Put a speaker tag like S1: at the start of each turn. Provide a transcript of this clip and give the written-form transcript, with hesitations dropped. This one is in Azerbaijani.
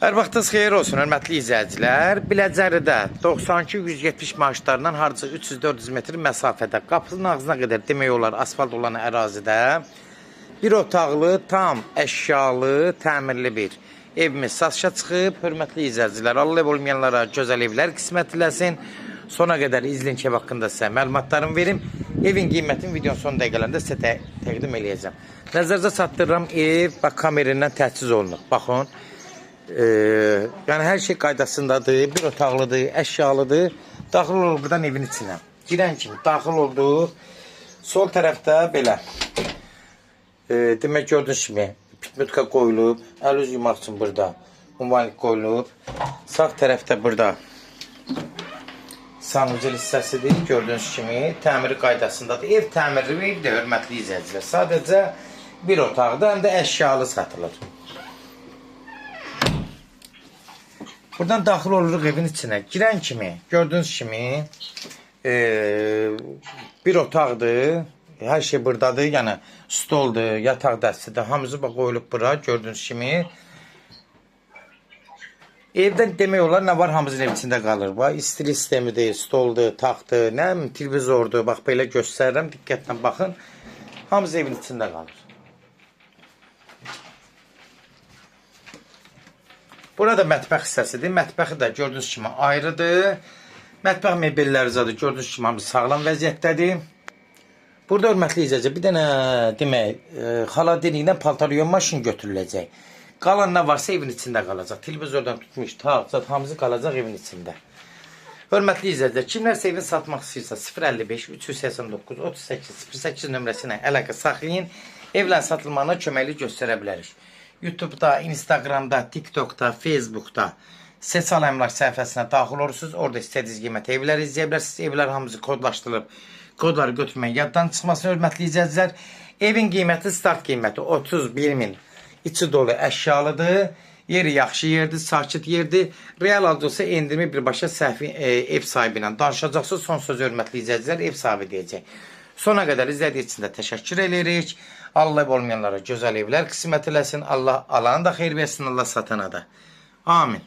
S1: Hər vaxtınız xeyir olsun, hörmətli izləyicilər. Biləcəridə 92-170 maaşlarla harca 300-400 metr məsafədə, qapının ağzına qədər demək olar asfalt olan ərazidə bir otaqlı, tam əşyalı, təmirli bir evimiz satışa çıxıb. Hörmətli izləyicilər, Allah ev olmayanlara gözəl evlər qismət eləsin. Sona qədər izləyin ki, haqqında sizə məlumatlarımı verim. Evin qiymətini videonun son dəqiqələrində sizə təqdim eləyəcəm. Nəzərinizə çatdırıram, ev bax, kamerindən təchiz olunur. Baxın. Yəni hər şey qaydasındadır, bir otaqlıdır, əşyalıdır. Daxil olur buradan evin içinə. Girən kimi daxil olduq. Sol tərəfdə belə demək gördüyünüz kimi pitmutka qoyulub, əl üz yumaq üçün burada ummanlik qoyulub. Sağ tərəfdə burada sanucel hissəsidir, gördüyünüz kimi təmiri qaydasındadır. Ev təmirli bir evdir, hörmətli izləyicilər. Sadəcə bir otaqda, həm də əşyalı satılır. Buradan daxil oluruq evin içinə. Girən kimi, gördüyünüz kimi bir otaqdır. Hər şey buradadır. Yəni stoldur, yataq dəstidir. Hamısı qoyulub bura, gördüyünüz kimi. Evdən demək olar, nə var hamısının ev içində qalır. İstili sistemidir, stoldur, taxtdır, nə televizordur. Bax, belə göstərirəm, diqqətlə baxın. Hamısı evin içində qalır. Burada mətbəx hissəsidir. Mətbəxi də gördüyünüz kimi ayrıdır. Mətbəx mebelləri zadı gördüyünüz kimi hamısı sağlam vəziyyətdədir. Burada hörmətli izləyicilər, bir dənə demək, xaladeliklə paltaryon maşın götürüləcək. Qalan nə varsa evin içində qalacaq. Televizordan tutmuş, tağ, hamısı qalacaq evin içində. Hörmətli izləyicilər, kimlərsə evini satmaq istəyirsə 055 389 38 08 nömrəsi ilə əlaqə saxlayın. Evlərin satılmağına köməklik göstərə bilərik. YouTube'da, Instagram'da, TikTok'da, Facebook'da Seçal Əmlak səhifəsinə daxil olursunuz. Orada istədiyiniz qiymətə evləri izləyə bilərsiniz. Evlər hamısı kodlaşdırılıb. Kodları götürməyin yaddan çıxmasın, hörmətli izləyicilər. Evin qiyməti, start qiyməti 31.000. İçi dolu əşyalıdır. Yeri yaxşı yerdir, sakit yerdir. Real alcısı endirmə birbaşa ev sahibi ilə danışacaqsınız. Son söz hörmətli izləyicilər, ev sahibi deyəcək. Sona qədər izlədiyi üçün də təşəkkür edirik. Allah olmayanlara gözəl evlər qismət eləsin. Allah alanı da xeyir versin, Allah satana da. Amin.